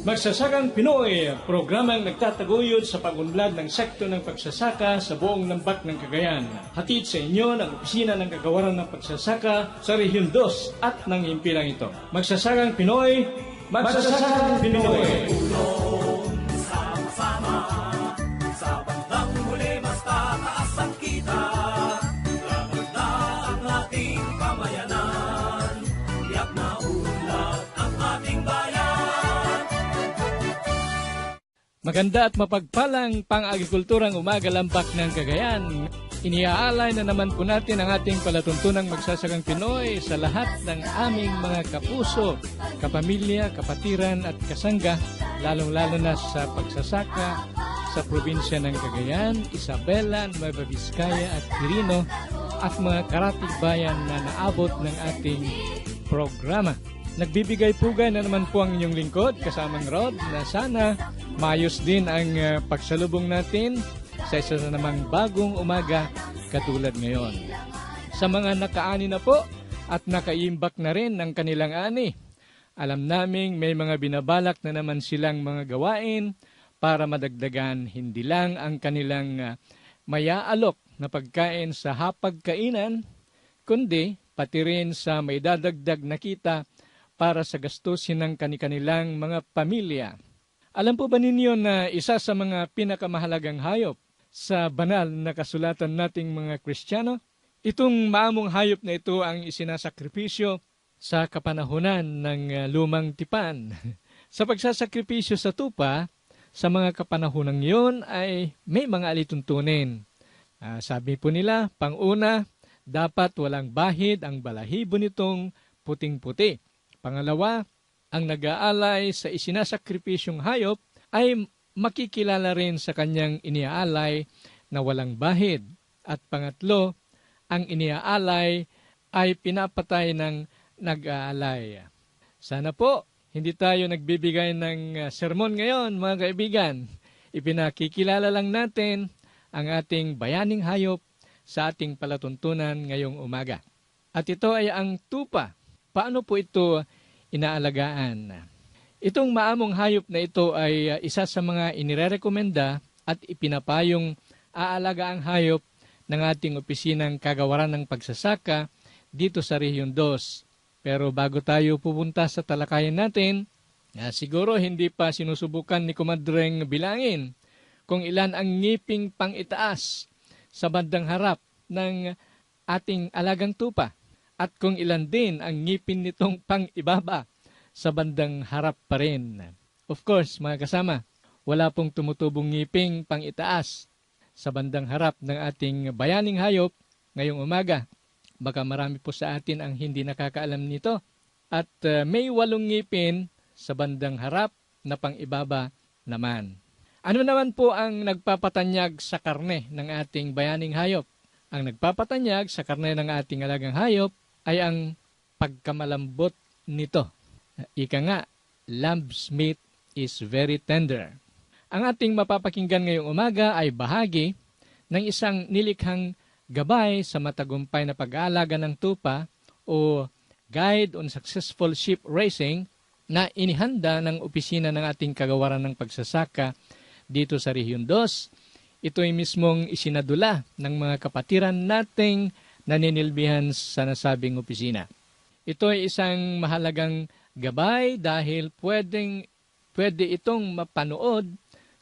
Magsasakang Pinoy, programang nagtataguyod sa pagunlad ng sekto ng pagsasaka sa buong lambak ng Cagayan. Hatid sa inyo ng Opisina ng Kagawaran ng Pagsasaka sa Rehiyon 2 at ng himpilang ito. Magsasakang Pinoy, Magsasakang Pinoy. Sama-sama, sa bandang huli mas tataas ang kita. Laban na ang ating pamayanan, tiyak na unlad ang ating bayan. Maganda at mapagpalang pang-agrikulturang umaga lambak ng Cagayan. Iniaalay na naman po natin ang ating palatuntunang Magsasakang Pinoy sa lahat ng aming mga kapuso, kapamilya, kapatiran at kasangga, lalong-lalo na sa pagsasaka sa probinsya ng Cagayan, Isabela, Nueva Vizcaya at Quirino at mga karatig bayan na naabot ng ating programa. Nagbibigay pugay na naman po ang inyong lingkod, kasamang Rod, na sana maayos din ang pagsalubong natin sa isa na namang bagong umaga katulad ngayon. Sa mga nakaani na po at nakaimbak na rin ng kanilang ani, alam naming may mga binabalak na naman silang mga gawain para madagdagan hindi lang ang kanilang mayaalok na pagkain sa hapagkainan, kundi pati rin sa may dadagdag na kita para sa gastusin ng kanilang mga pamilya. Alam po ba ninyo na isa sa mga pinakamahalagang hayop sa banal na kasulatan nating mga Kristiyano? Itong maamong hayop na ito ang isinasakripisyo sa kapanahunan ng lumang tipan. Sa pagsasakripisyo sa tupa, sa mga kapanahunang iyon ay may mga alituntunin. Sabi po nila, pang-una, dapat walang bahid ang balahibo nitong puting-puti. Pangalawa, ang nag-aalay sa isinasakripisyong hayop ay makikilala rin sa kanyang iniaalay na walang bahid. At pangatlo, ang iniaalay ay pinapatay ng nag-aalay. Sana po, hindi tayo nagbibigay ng sermon ngayon, mga kaibigan. Ipinakikilala lang natin ang ating bayaning hayop sa ating palatuntunan ngayong umaga. At ito ay ang tupa. Paano po ito inaalagaan? Itong maamong hayop na ito ay isa sa mga inirekomenda at ipinapayong aalaga ang hayop ng ating Opisinang Kagawaran ng Pagsasaka dito sa Rehiyon 2. Pero bago tayo pupunta sa talakayan natin, siguro hindi pa sinusubukan ni Kumadreng bilangin kung ilan ang ngiping pang-itaas sa bandang harap ng ating alagang tupa at kung ilan din ang ngipin nitong pang-ibaba sa bandang harap pa rin. Of course, mga kasama, wala pong tumutubong ngiping pang-itaas sa bandang harap ng ating bayaning hayop ngayong umaga. Baka marami po sa atin ang hindi nakakaalam nito. At may 8 ngipin sa bandang harap na pang-ibaba naman. Ano naman po ang nagpapatanyag sa karne ng ating bayaning hayop? Ang nagpapatanyag sa karne ng ating alagang hayop ay ang pagkamalambot nito. Ika nga, lamb's meat is very tender. Ang ating mapapakinggan ngayong umaga ay bahagi ng isang nilikhang gabay sa matagumpay na pag-aalaga ng tupa o Guide on Successful Sheep Raising na inihanda ng opisina ng ating Kagawaran ng Pagsasaka dito sa Rehiyon 2. Ito ay mismong isinadula ng mga kapatiran nating naninilbihan sa nasabing opisina. Ito ay isang mahalagang gabay dahil pwede itong mapanood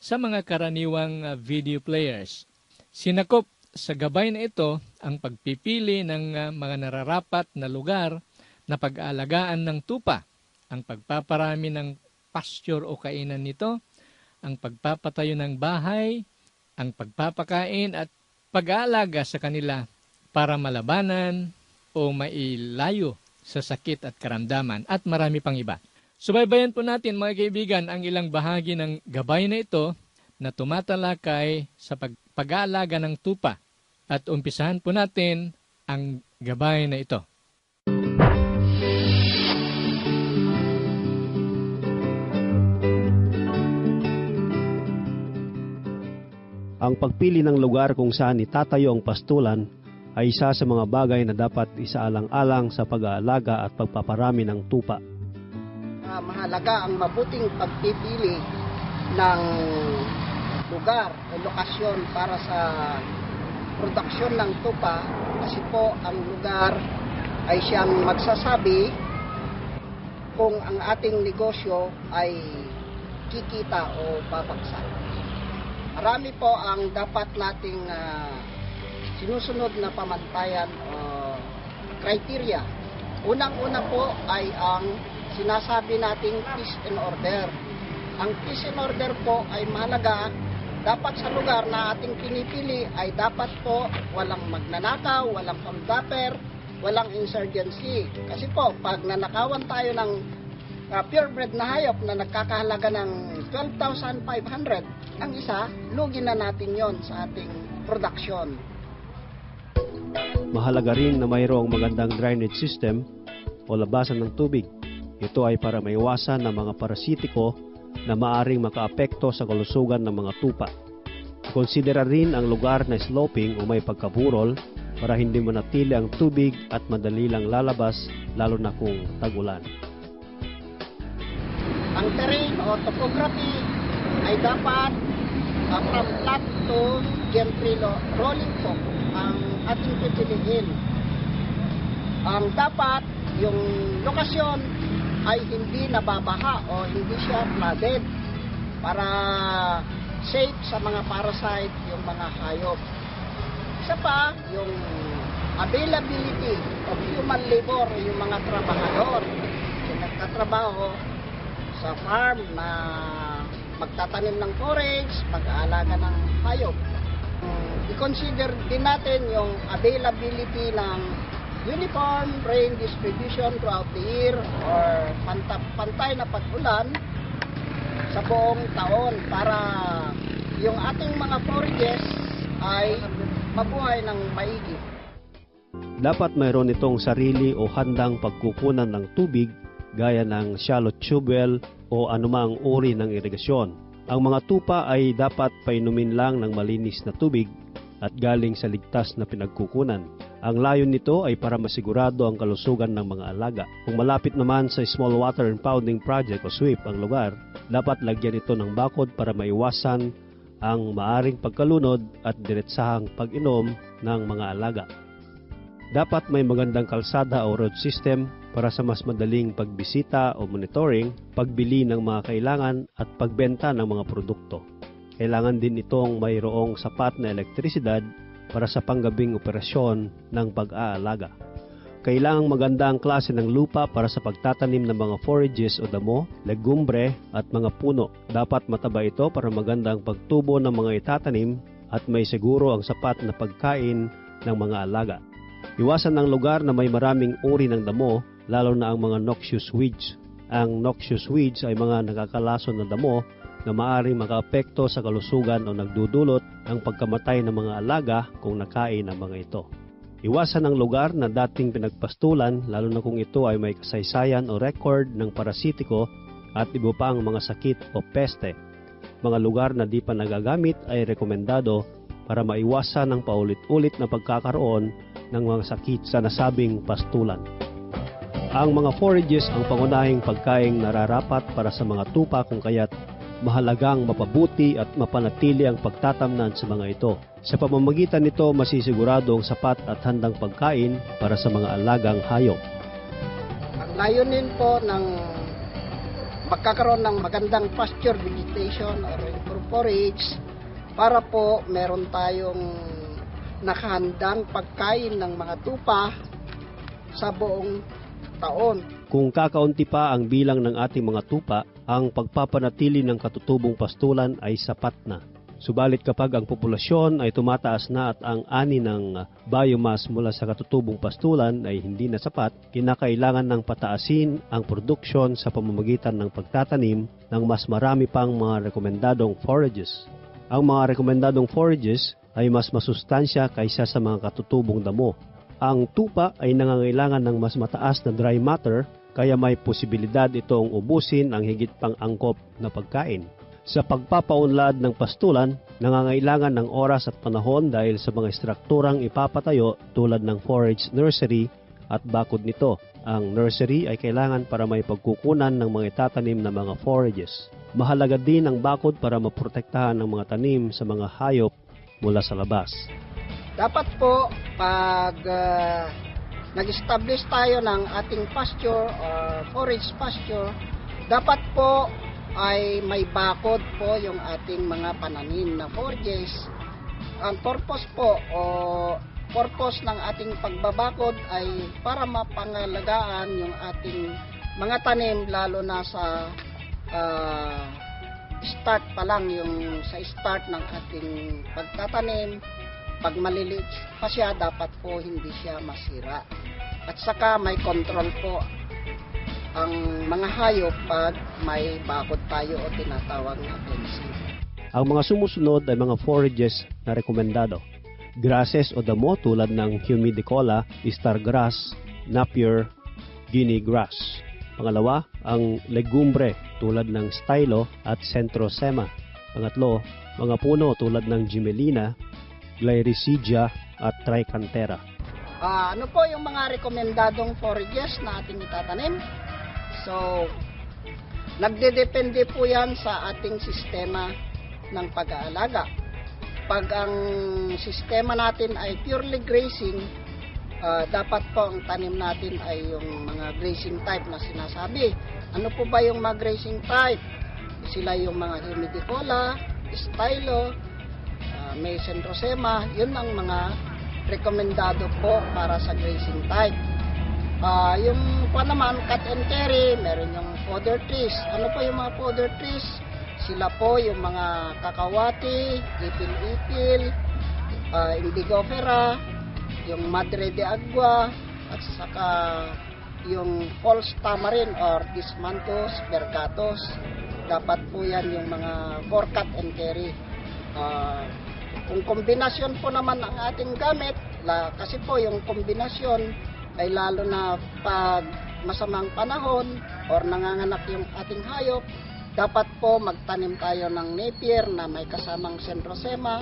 sa mga karaniwang video players. Sinakop sa gabay na ito ang pagpipili ng mga nararapat na lugar na pag-aalagaan ng tupa, ang pagpaparami ng pasture o kainan nito, ang pagpapatayo ng bahay, ang pagpapakain at pag-aalaga sa kanila para malabanan o mailayo sa sakit at karamdaman at marami pang iba. Subaybayan po natin mga kaibigan ang ilang bahagi ng gabay na ito na tumatalakay sa pag-aalaga ng tupa at umpisahan po natin ang gabay na ito. Ang pagpili ng lugar kung saan itatayo ang pastulan ay isa sa mga bagay na dapat isaalang-alang sa pag-aalaga at pagpaparami ng tupa. mahalaga ang mabuting pagpipili ng lugar o lokasyon para sa produksyon ng tupa, kasi po ang lugar ay siyang magsasabi kung ang ating negosyo ay kikita o babagsak. Marami po ang dapat nating sinusunod na pamantayan o criteria. Unang-una po ay ang sinasabi nating peace and order. Ang peace and order po ay mahalaga. Dapat sa lugar na ating pinipili ay dapat po walang magnanakaw, walang pamdaper, walang insurgency. Kasi po, pag nanakawan tayo ng purebred na hayop na nagkakahalaga ng 12,500 ang isa, lugi na natin yon sa ating production. Mahalaga rin na mayroong magandang drainage system o labasan ng tubig. Ito ay para maiwasan ng mga parasitiko na maaring makaapekto sa kalusugan ng mga tupa. Konsidera rin ang lugar na sloping o may pagkaburol para hindi manatili ang tubig at madali lang lalabas, lalo na kung tag-ulan. Ang terrain o topography ay dapat from flat to gently rolling po ang ating pipiliin. Ang dapat yung lokasyon ay hindi nababaha o hindi siya flooded para safe sa mga parasite yung mga hayop. Isa pa, yung availability of human labor, yung mga trabahador yung nagtatrabaho sa farm na magtatanim ng forage, mag-aalaga ng hayop. I-consider din natin yung availability ng uniform rain distribution throughout the year or pantay na pag-ulan sa buong taon para yung ating mga forages ay mabuhay ng maigi. Dapat mayroon itong sarili o handang pagkukunan ng tubig gaya ng shallow tube well o anumang uri ng irigasyon. Ang mga tupa ay dapat painumin lang ng malinis na tubig at galing sa ligtas na pinagkukunan. Ang layon nito ay para masigurado ang kalusugan ng mga alaga. Kung malapit naman sa Small Water Impounding Project o SWIP ang lugar, dapat lagyan ito ng bakod para maiwasan ang maaring pagkalunod at diretsahang pag-inom ng mga alaga. Dapat may magandang kalsada o road system para sa mas madaling pagbisita o monitoring, pagbili ng mga kailangan at pagbenta ng mga produkto. Kailangan din itong mayroong sapat na elektrisidad para sa panggabing operasyon ng pag-aalaga. Kailangang maganda ang klase ng lupa para sa pagtatanim ng mga forages o damo, legumbre at mga puno. Dapat mataba ito para maganda ang pagtubo ng mga itatanim at may siguro ang sapat na pagkain ng mga alaga. Iwasan ang lugar na may maraming uri ng damo, lalo na ang mga noxious weeds. Ang noxious weeds ay mga nakakalason na damo na maaaring makaapekto sa kalusugan o nagdudulot ng pagkamatay ng mga alaga kung nakain ang mga ito. Iwasan ang lugar na dating pinagpastulan, lalo na kung ito ay may kasaysayan o record ng parasitiko at iba pang mga sakit o peste. Mga lugar na di pa nagagamit ay rekomendado para maiwasan ang paulit-ulit na pagkakaroon ng mga sakit sa nasabing pastulan. Ang mga forages ang pangunahing pagkaing nararapat para sa mga tupa, kung kaya't mahalagang mapabuti at mapanatili ang pagtatamnan sa mga ito. Sa pamamagitan nito, masisigurado ang sapat at handang pagkain para sa mga alagang hayop. Ang layunin po ng magkakaroon ng magandang pasture vegetation or improved forage para po meron tayong nakahandang pagkain ng mga tupa sa buong taon. Kung kakaunti pa ang bilang ng ating mga tupa, ang pagpapanatili ng katutubong pastulan ay sapat na. Subalit kapag ang populasyon ay tumataas na at ang ani ng biomass mula sa katutubong pastulan ay hindi na sapat, kinakailangan ng pataasin ang produksyon sa pamamagitan ng pagtatanim ng mas marami pang mga rekomendadong forages. Ang mga rekomendadong forages ay mas masustansya kaysa sa mga katutubong damo. Ang tupa ay nangangailangan ng mas mataas na dry matter, kaya may posibilidad itong ubusin ang higit pang angkop na pagkain. Sa pagpapaunlad ng pastulan, nangangailangan ng oras at panahon dahil sa mga strukturang ipapatayo tulad ng forage nursery at bakod nito. Ang nursery ay kailangan para may pagkukunan ng mga itatanim na mga forages. Mahalaga din ang bakod para maprotektahan ang mga tanim sa mga hayop mula sa labas. Dapat po, pag nag-establish tayo ng ating pasture or forage pasture, dapat po ay may bakod po yung ating mga pananim na forages. Ang purpose po o purpose ng ating pagbabakod ay para mapangalagaan yung ating mga tanim, lalo na sa start pa lang, yung sa start ng ating pagtatanim. Pag maliliit pa siya, dapat po hindi siya masira. At saka may control po ang mga hayop pag may bakod tayo o tinatawag na fencing. Ang mga sumusunod ay mga forages na rekomendado. Grasses o damo tulad ng humidicola, star grass, napier, guinea grass. Pangalawa, ang legumbre tulad ng stylo at centrosema. Pangatlo, mga puno tulad ng gimelina, gliricidia at trichantera. Ano po yung mga rekomendadong forages na ating itatanim? So, nagdedepende po yan sa ating sistema ng pag-aalaga. Pag ang sistema natin ay purely grazing, dapat po ang tanim natin ay yung mga grazing type na sinasabi. Ano po ba yung mga grazing type? Sila yung mga humidicola, stylo, may centrosema. Yun ang mga rekomendado po para sa grazing type. Yung pa naman, cut and carry, meron yung fodder trees. Ano po yung mga fodder trees? Sila po yung mga kakawati, ipil-ipil, indigofera, yung madre de agua, at saka yung false tamarin or dismanthus vergatus. Dapat po yan yung mga for cut and carry. Kung kombinasyon po naman ang ating gamit, kasi po yung kombinasyon ay lalo na pag masamang panahon or nanganganak yung ating hayop, dapat po magtanim tayo ng napier na may kasamang centrosema,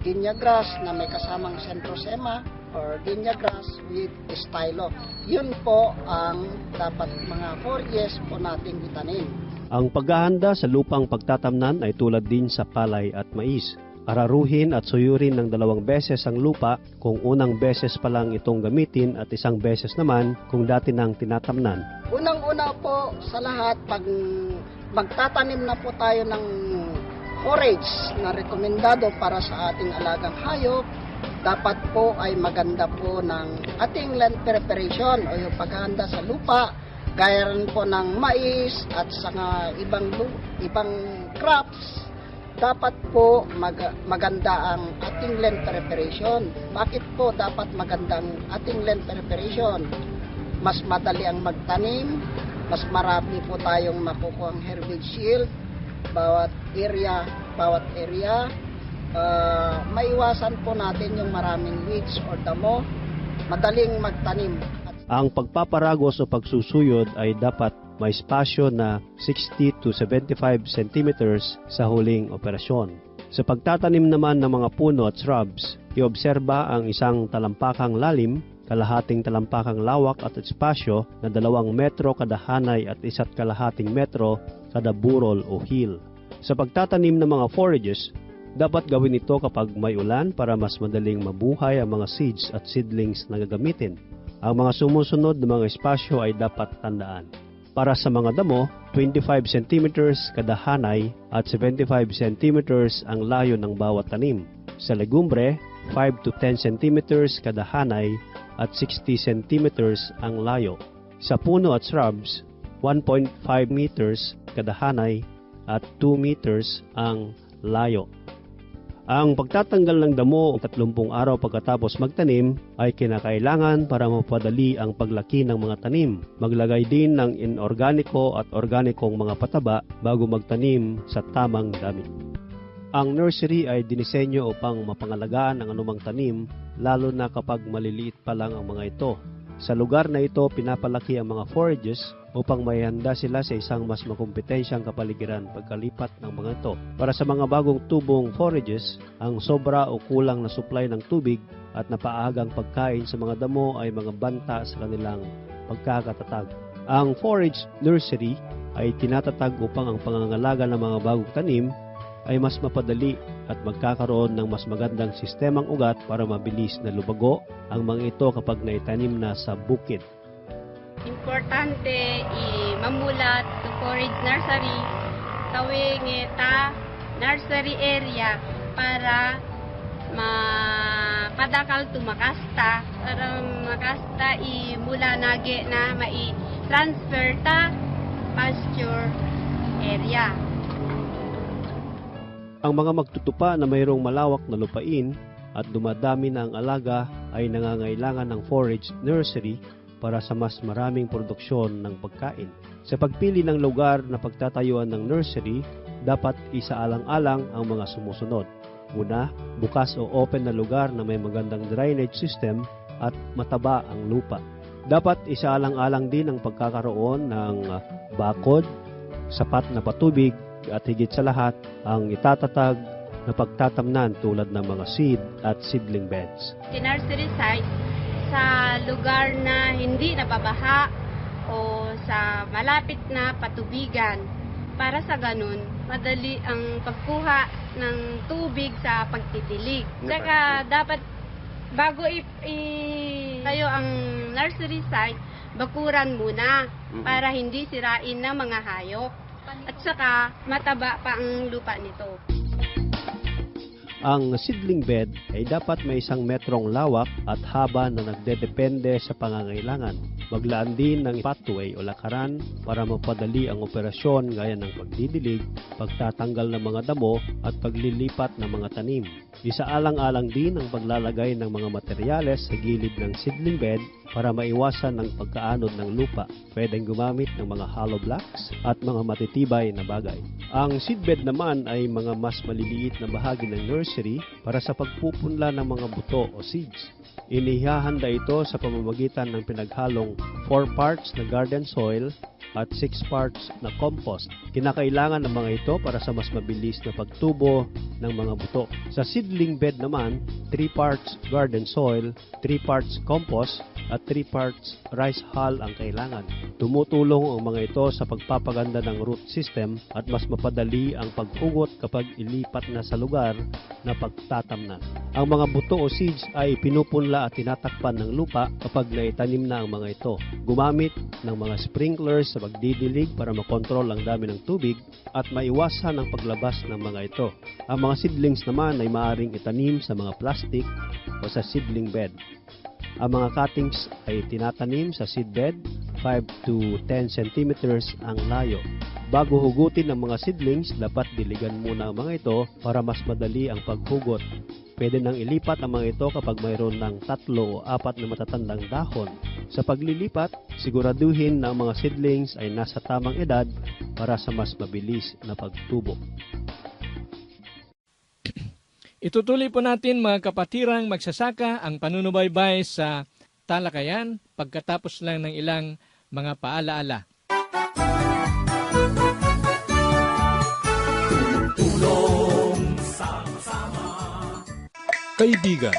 guinea grass na may kasamang centrosema, or guinea grass with stylo. Yun po ang dapat mga forages po nating itanim. Ang paghahanda sa lupang pagtatamnan ay tulad din sa palay at mais. Araruhin at suyurin ng 2 beses ang lupa kung unang beses pa lang itong gamitin at 1 beses naman kung dati nang tinatamnan. Unang-una po sa lahat, pag magtatanim na po tayo ng forage na rekomendado para sa ating alagang hayop, dapat po ay maganda po ng ating land preparation o yung paghahanda sa lupa, gaya rin po ng mais at saka ibang crops. Dapat po maganda ang ating land preparation. Bakit po dapat magandang ating land preparation? Mas madali ang magtanim, mas marami po tayong makukuhang herbage yield bawat area. Maiwasan po natin yung maraming weeds or damo, madaling magtanim. Ang pagpaparagos o pagsusuyod ay dapat may espasyo na 60 to 75 centimeters sa huling operasyon. Sa pagtatanim naman ng mga puno at shrubs, iobserba ang isang talampakang lalim, kalahating talampakang lawak at espasyo na 2 metro kada hanay at 1.5 metro kada burol o hill. Sa pagtatanim ng mga forages, dapat gawin ito kapag may ulan para mas madaling mabuhay ang mga seeds at seedlings na gagamitin. Ang mga sumusunod na mga espasyo ay dapat tandaan. Para sa mga damo, 25 cm kada hanay at 75 cm ang layo ng bawat tanim. Sa legumbre, 5 to 10 cm kada hanay at 60 cm ang layo. Sa puno at shrubs, 1.5 meters kada hanay at 2 meters ang layo. Ang pagtatanggal ng damo 30 araw pagkatapos magtanim ay kinakailangan para mapadali ang paglaki ng mga tanim. Maglagay din ng inorganiko at organikong mga pataba bago magtanim sa tamang dami. Ang nursery ay dinisenyo upang mapangalagaan ang anumang tanim, lalo na kapag maliliit pa lang ang mga ito. Sa lugar na ito, pinapalaki ang mga forages upang maihanda sila sa isang mas makumpetensyang kapaligiran pagkalipat ng mga ito. Para sa mga bagong tubong forages, ang sobra o kulang na supply ng tubig at napaagang pagkain sa mga damo ay mga banta sa kanilang pagkakatatag. Ang forage nursery ay tinatatag upang ang pangangalaga ng mga bagong tanim ay mas mapadali at magkakaroon ng mas magandang sistemang ugat para mabilis na lubago ang mga ito kapag naitanim na sa bukid. Importante mamulat to forage nursery tawing ta nursery area para mapadakal to makasta para makasta mula nage na mai-transfer ta pasture area. Ang mga magtutupa na mayroong malawak na lupain at dumadami na ang alaga ay nangangailangan ng forage nursery para sa mas maraming produksyon ng pagkain. Sa pagpili ng lugar na pagtatayuan ng nursery, dapat isaalang-alang ang mga sumusunod. Una, bukas o open na lugar na may magandang drainage system at mataba ang lupa. Dapat isaalang-alang din ang pagkakaroon ng bakod, sapat na patubig, at higit sa lahat ang itatatag na pagtatamnan tulad ng mga seed at seedling beds. Sa nursery site, sa lugar na hindi nababaha o sa malapit na patubigan, para sa ganun, madali ang pagkuha ng tubig sa pagtitilig. Saka dapat bago tayo ang nursery site, bakuran muna para hindi sirain ng mga hayop. At saka mataba pa ang lupa nito. Ang seedling bed ay dapat may 1 metrong lawak at haba na nagdedepende sa pangangailangan. Maglaan din ng pathway o lakaran para mapadali ang operasyon gaya ng pagdidilig, pagtatanggal ng mga damo at paglilipat ng mga tanim. Isaalang-alang din ang paglalagay ng mga materyales sa gilid ng seedling bed para maiwasan ang pagkaanod ng lupa. Pwedeng gumamit ng mga hollow blocks at mga matitibay na bagay. Ang seedbed naman ay mga mas maliliit na bahagi ng nursery para sa pagpupunla ng mga buto o seeds. Inihahanda ito sa pamamagitan ng pinaghalong 4 parts na garden soil at 6 parts na compost. Kinakailangan ng mga ito para sa mas mabilis na pagtubo ng mga buto. Sa seedling bed naman, 3 parts garden soil, 3 parts compost, at 3 parts rice hull ang kailangan. Tumutulong ang mga ito sa pagpapaganda ng root system at mas mapadali ang paghugot kapag ilipat na sa lugar na pagtatamnan. Ang mga buto o seeds ay pinupunla at tinatakpan ng lupa kapag naitanim na ang mga ito. Gumamit ng mga sprinklers sa pagdidilig para makontrol ang dami ng tubig at maiwasan ang paglabas ng mga ito. Ang mga seedlings naman ay maaaring itanim sa mga plastic o sa seedling bed. Ang mga cuttings ay tinatanim sa seedbed, 5 to 10 cm ang layo. Bago hugutin ang mga seedlings, dapat diligan muna ang mga ito para mas madali ang paghugot. Pwede nang ilipat ang mga ito kapag mayroon ng 3 o 4 na matatandang dahon. Sa paglilipat, siguraduhin na ang mga seedlings ay nasa tamang edad para sa mas mabilis na pagtubo. Itutuloy po natin mga kapatirang magsasaka ang panunubaybay sa talakayan pagkatapos lang ng ilang mga paalaala. Kaibigan,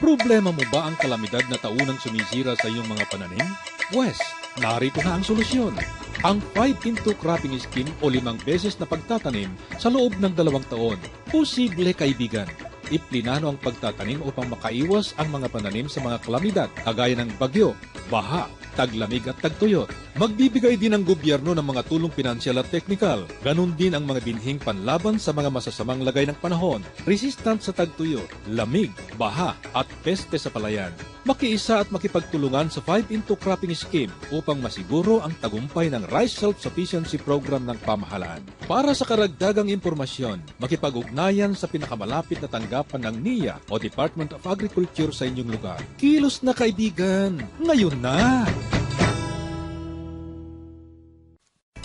problema mo ba ang kalamidad na taunang sumisira sa iyong mga pananim? Wes, narito na ang solusyon. Ang 5-in-2 cropping scheme o 5 beses na pagtatanim sa loob ng 2 taon. Posible kaibigan. Iplinano ang pagtatanim upang makaiwas ang mga pananim sa mga kalamidad kagaya ng bagyo, baha, taglamig at tagtuyot. Magbibigay din ang gobyerno ng mga tulong pinansyal at teknikal. Ganon din ang mga binhing panlaban sa mga masasamang lagay ng panahon, resistant sa tagtuyot, lamig, baha at peste sa palayan. Makiisa at makipagtulungan sa 5-in-2 cropping scheme upang masiguro ang tagumpay ng Rice Self-Sufficiency Program ng pamahalaan. Para sa karagdagang impormasyon, makipag-ugnayan sa pinakamalapit na tanggapan ng NIA o Department of Agriculture sa inyong lugar. Kilos na kaibigan! Ngayon na!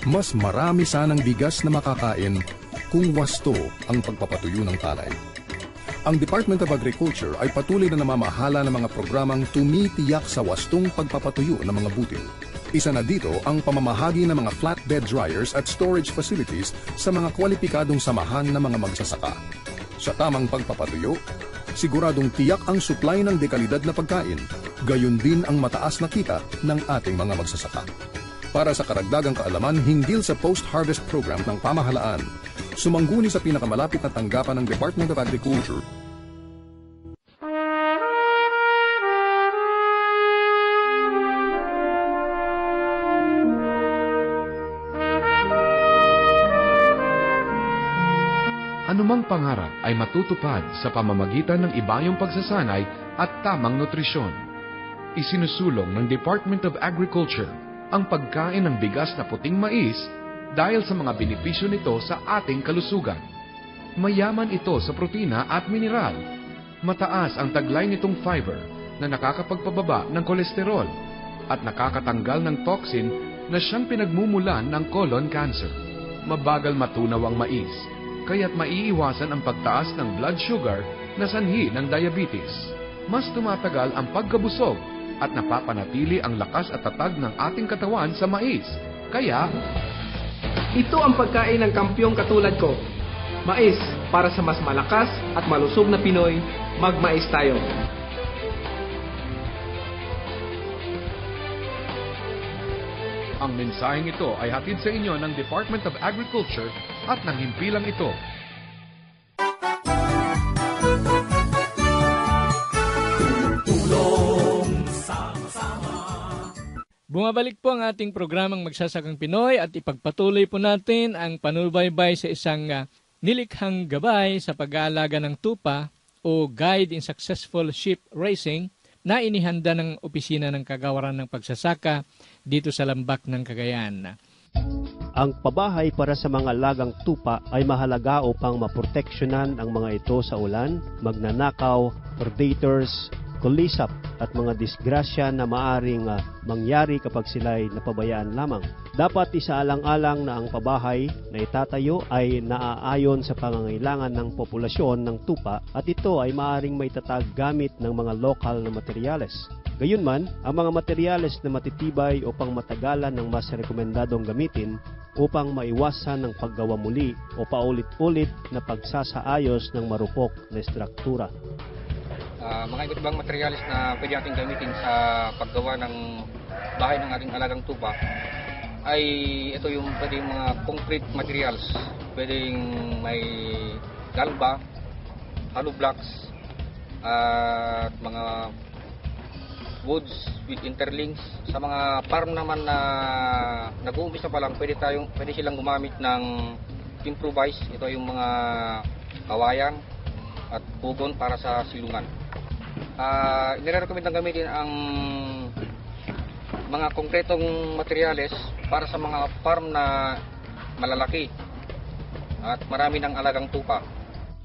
Mas marami sanang bigas na makakain kung wasto ang pagpapatuyo ng palay. Ang Department of Agriculture ay patuloy na namamahala ng mga programang tumitiyak sa wastong pagpapatuyo ng mga butil. Isa na dito ang pamamahagi ng mga flatbed dryers at storage facilities sa mga kwalipikadong samahan ng mga magsasaka. Sa tamang pagpapatuyo, siguradong tiyak ang supply ng dekalidad na pagkain Gayon din ang mataas na kita ng ating mga magsasaka. Para sa karagdagang kaalaman hinggil sa post-harvest program ng pamahalaan, sumangguni sa pinakamalapit na tanggapan ng Department of Agriculture. Anumang pangarap ay matutupad sa pamamagitan ng ibayong pagsasanay at tamang nutrisyon. Isinusulong ng Department of Agriculture ang pagkain ng bigas na puting mais dahil sa mga benepisyo nito sa ating kalusugan. Mayaman ito sa protina at mineral. Mataas ang taglay nitong fiber na nakakapagpababa ng kolesterol at nakakatanggal ng toxin na siyang pinagmumulan ng colon cancer. Mabagal matunaw ang mais, kaya't maiiwasan ang pagtaas ng blood sugar na sanhi ng diabetes. Mas tumatagal ang pagkabusog at napapanatili ang lakas at tatag ng ating katawan sa mais. Kaya, ito ang pagkain ng kampyong katulad ko. Mais, para sa mas malakas at malusog na Pinoy, magmais tayo. Ang mensaheng ito ay hatid sa inyo ng Department of Agriculture at ng himpilang ito. Bumabalik po ang ating programang Magsasakang Pinoy at ipagpatuloy po natin ang panubaybay sa isang nilikhang gabay sa pag-aalaga ng tupa o Guide in Successful Sheep Raising na inihanda ng Opisina ng Kagawaran ng Pagsasaka dito sa Lambak ng Cagayan. Ang pabahay para sa mga alagang tupa ay mahalaga upang maproteksyonan ang mga ito sa ulan, magnanakaw, predators, kulisap at mga disgrasya na maaring mangyari kapag sila'y napabayaan lamang. Dapat isaalang-alang na ang pabahay na itatayo ay naaayon sa pangangailangan ng populasyon ng tupa at ito ay maaring maitatag gamit ng mga lokal na materyales. Gayunman, ang mga materyales na matitibay o pangmatagalan ng mas rekomendadong gamitin upang maiwasan ng paggawa muli o paulit-ulit na pagsasaayos ng marupok na estruktura. Mga iba't ibang materials na pwede natin gamitin sa paggawa ng bahay ng ating alagang tupa ay ito yung pwedeng mga concrete materials. Pwedeng may galba, hollow blocks, at mga woods with interlinks. Sa mga farm naman na nag-uumpisa pa lang, pwede silang gumamit ng improvise. Ito yung mga kawayan at pugon para sa silungan. Nire-recommend ang gamitin ang mga konkretong materyales para sa mga farm na malalaki at marami ng alagang tupa.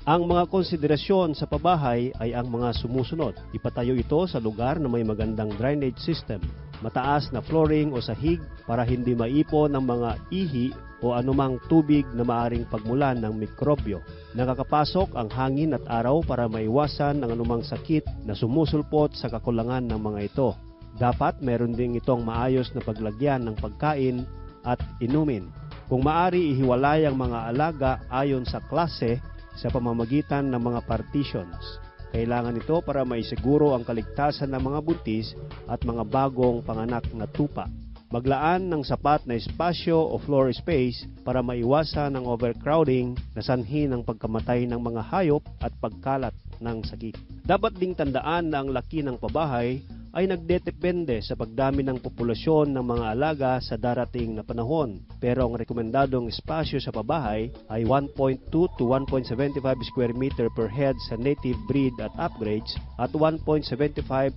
Ang mga konsiderasyon sa pabahay ay ang mga sumusunod. Ipatayo ito sa lugar na may magandang drainage system, mataas na flooring o sahig para hindi maipon ng mga ihi o anumang tubig na maaring pagmulan ng mikrobyo. Nakakapasok ang hangin at araw para maiwasan ang anumang sakit na sumusulpot sa kakulangan ng mga ito. Dapat meron din itong maayos na paglagyan ng pagkain at inumin. Kung maari, ihiwalay ang mga alaga ayon sa klase sa pamamagitan ng mga partitions. Kailangan ito para maisiguro ang kaligtasan ng mga buntis at mga bagong panganak na tupa. Maglaan ng sapat na espasyo o floor space para maiwasan ang overcrowding na sanhi ng pagkamatay ng mga hayop at pagkalat ng sakit. Dapat ding tandaan na ang laki ng pabahay ay nagdedepende sa pagdami ng populasyon ng mga alaga sa darating na panahon. Pero ang rekomendadong espasyo sa pabahay ay 1.2 to 1.75 square meter per head sa native breed at upgrades at 1.75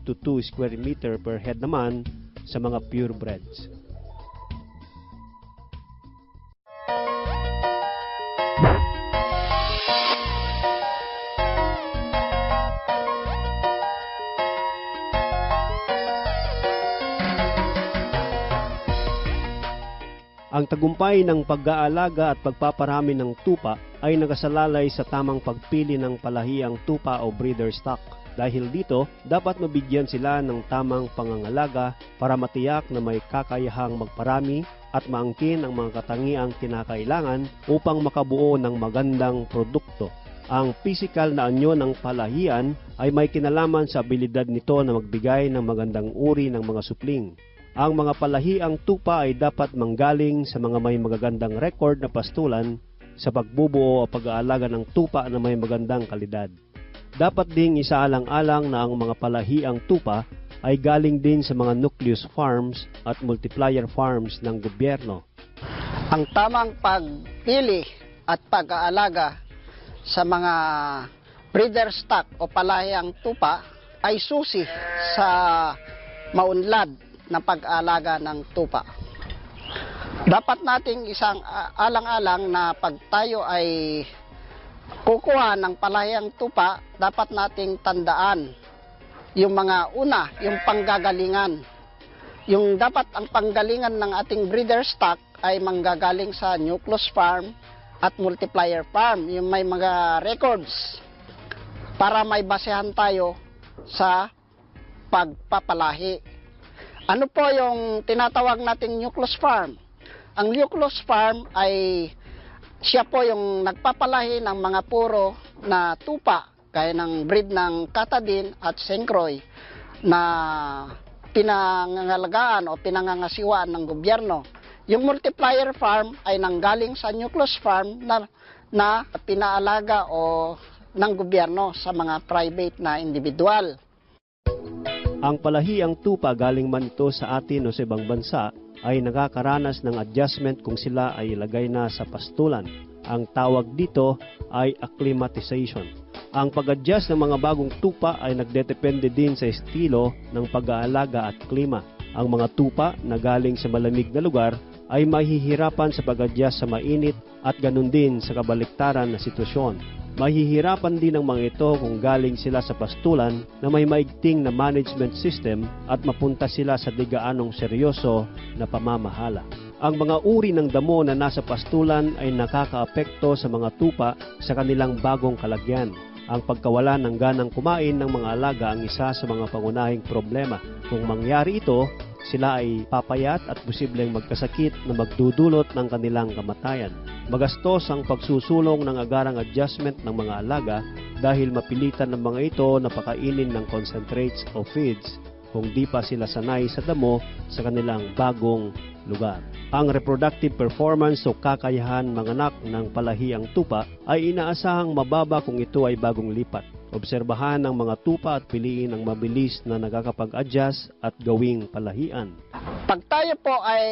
to 2 square meter per head naman sa mga purebreds. Ang tagumpay ng pag-aalaga at pagpaparami ng tupa ay nakasalalay sa tamang pagpili ng palahiang tupa o breeder stock. Dahil dito, dapat mabigyan sila ng tamang pangangalaga para matiyak na may kakayahang magparami at maangkin ang mga katangiang kinakailangan upang makabuo ng magandang produkto. Ang physical na anyo ng palahian ay may kinalaman sa abilidad nito na magbigay ng magandang uri ng mga supling. Ang mga palahiang tupa ay dapat manggaling sa mga may magagandang record na pastulan sa pagbubuo o pag-aalaga ng tupa na may magandang kalidad. Dapat ding isaalang-alang na ang mga palahiang tupa ay galing din sa mga nucleus farms at multiplier farms ng gobyerno. Ang tamang pagpili at pag-aalaga sa mga breeder stock o palahiyang tupa ay susi sa maunlad na pag-aalaga ng tupa. Dapat nating isang alang-alang na pag tayo ay kukuha ng palahiyang tupa, dapat nating tandaan yung mga una, yung panggagalingan. Yung dapat ang panggalingan ng ating breeder stock ay manggagaling sa nucleus farm at multiplier farm, yung may mga records para may basehan tayo sa pagpapalahi. Ano po yung tinatawag nating nucleus farm? Ang nucleus farm ay siya po yung nagpapalahi ng mga puro na tupa gaya ng breed ng Katadin at Sencroy na pinangangalagaan o pinangangasiwaan ng gobyerno. Yung multiplier farm ay nanggaling sa nucleus farm na pinaalaga o ng gobyerno sa mga private na individual. Ang palahiang tupa galing man ito sa atin o sa ibang bansa ay nakakaranas ng adjustment kung sila ay ilagay na sa pastulan. Ang tawag dito ay acclimatization. Ang pag-adjust ng mga bagong tupa ay nagdedepende din sa estilo ng pag-aalaga at klima. Ang mga tupa na galing sa malamig na lugar ay mahihirapan sa pag-adjust sa mainit at ganun din sa kabaliktaran na sitwasyon. Mahihirapan din ang mga ito kung galing sila sa pastulan na may maigting na management system at mapunta sila sa di gaanong seryoso na pamamahala. Ang mga uri ng damo na nasa pastulan ay nakakaapekto sa mga tupa sa kanilang bagong kalagyan. Ang pagkawala ng ganang kumain ng mga alaga ang isa sa mga pangunahing problema. Kung mangyari ito, sila ay papayat at posibleng magkasakit na magdudulot ng kanilang kamatayan. Magastos ang pagsusulong ng agarang adjustment ng mga alaga dahil mapilitan ng mga ito na pakainin ng concentrates o feeds kung di pa sila sanay sa damo sa kanilang bagong lugar. Ang reproductive performance o kakayahan manganak ng palahiang tupa ay inaasahang mababa kung ito ay bagong lipat. Obserbahan ang mga tupa at piliin ang mabilis na nakakapag-adjust at gawing palahian. Pag tayo po ay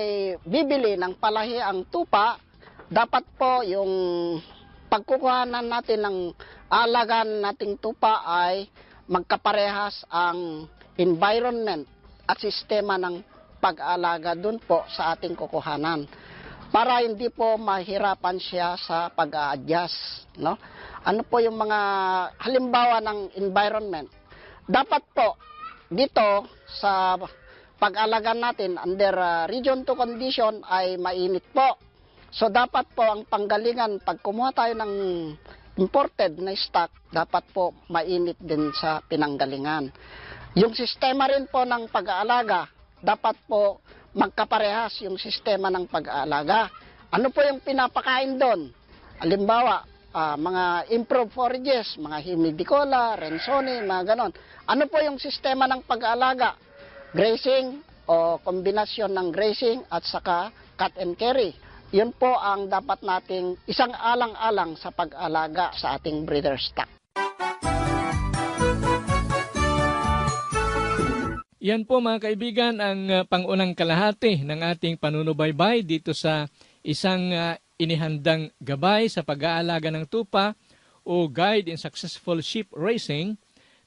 bibili ng palahiang tupa, dapat po yung pagkukuhanan natin ng alagan nating tupa ay magkaparehas ang environment at sistema ng pag-alaga dun po sa ating kukuhanan para hindi po mahirapan siya sa pag-a-adjust, no? Ano po yung mga halimbawa ng environment? Dapat po dito sa pag-alaga natin under region 2 condition ay mainit po. So dapat po ang panggalingan pag kumuha tayo ng imported na stock, dapat po mainit din sa pinanggalingan. Yung sistema rin po ng pag-aalaga, dapat po magkaparehas yung sistema ng pag-aalaga. Ano po yung pinapakain doon? Halimbawa, mga improved forages, mga Hemidicola, Rensoni, mga ganon. Ano po yung sistema ng pag-aalaga? Grazing o kombinasyon ng grazing at saka cut and carry. Yun po ang dapat nating isang alang-alang sa pag-alaga sa ating breeder stock. Yan po mga kaibigan ang pangunang kalahati ng ating panunubaybay dito sa isang inihandang gabay sa pag-aalaga ng tupa o Guide in Successful Sheep Raising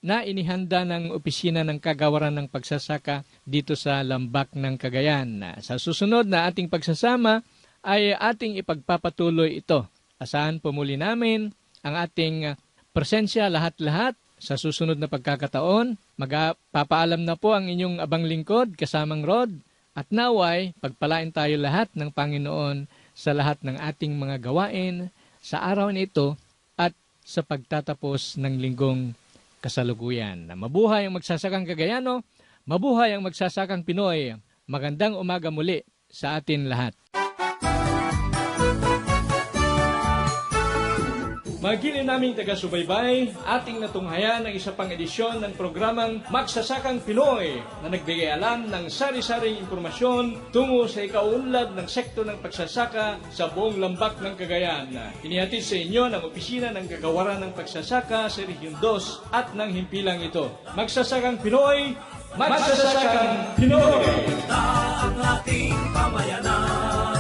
na inihanda ng Opisina ng Kagawaran ng Pagsasaka dito sa Lambak ng Cagayan. Sa susunod na ating pagsasama ay ating ipagpapatuloy ito. Asahan po muli namin ang ating presensya lahat-lahat sa susunod na pagkakataon. Magpapaalam na po ang inyong abang lingkod kasamang Rod at naway pagpalain tayo lahat ng Panginoon sa lahat ng ating mga gawain sa araw nito at sa pagtatapos ng linggong kasalukuyan. Mabuhay ang magsasakang Cagayano, mabuhay ang magsasakang Pinoy. Magandang umaga muli sa atin lahat. Magili naming taga-subaybay, ating natunghayan ang isa pang edisyon ng programang Magsasakang Pinoy na nagbigay alam ng sari-saring impormasyon tungo sa ikaunlad ng sektor ng pagsasaka sa buong lambak ng Cagayan. Inihatid sa inyo ng opisina ng kagawaran ng pagsasaka sa Region 2 at ng himpilang ito. Magsasakang Pinoy, Magsasakang Pinoy! Ang ating pamayanan.